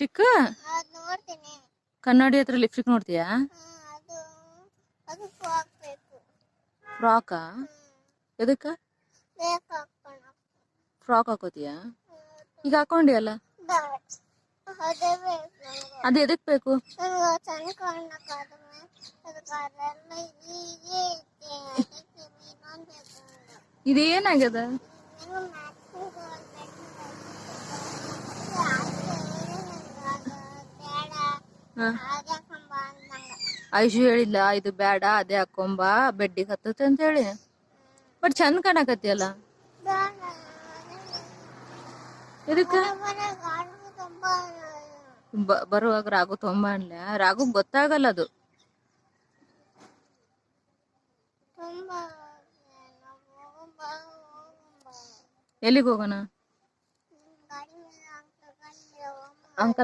Lipstick ಅದ್ ನೋಡ್ತೀನಿ. ಕನ್ನಡಿ ಹತ್ರ ಲಿಪ್ಸ್ಟಿಕ್ ನೋಡ್ತೀಯಾ? ಅದು ಅದು ಫ್ರಾಕ್ ಬೇಕು. ಫ್ರಾಕಾ? ಎದಕ್ಕ? ಬೇಕು ಹಾಕೋಣ. ಫ್ರಾಕ್ ಹಾಕೋತೀಯಾ? ಈಗ ಹಾಕೊಂಡಿಯಲ್ಲ. ಅದೇ ಬೇಕು ನನಗೆ. ಅದು ಎದಕ್ ಬೇಕು? ನನಗೆ ಚೆಂದ ಕಾಣಕ್ಕಾದ್ರೆ ಅದಕ್ಕಾದ್ರೆಲ್ಲ ಹೀಗೆ ಐತೆ. ಅದಕ್ಕೆ ಇನ್ನೊಂದು ಬೇಕು ನನಗೆ. ಇದೇನಾಗ್ಯದ? ಏನೋ ಮ್ಯಾಚಿಂಗ್ ಬೇಕು. ಬೇಡ ಅದೇ ಕಂಬ ಅಂದಂಗ. ಐಶು ಹೇಳಿಲ್ಲ ಇದು ಬೇಡ ಅದೇ ಹಾಕೊಂಬ ಬೆಡ್ಡಿಗೆ ಹತ್ತತ್ತೆ ಅಂತ ಹೇಳಿ. ಬಟ್ ಚಂದ ಕಾಣಕತ್ತಿಯಲ್ಲ. ಎದಕ್ಕ? ಬರುವಾಗ ರಾಗು ತೊಂಬ ಅನ್ಲ. ರಾಗು ಗೊತ್ತಾಗಲ್ಲ ಅದು. ಎಲ್ಲಿಗೆ ಹೋಗೋಣ? ಅಂಕಲ್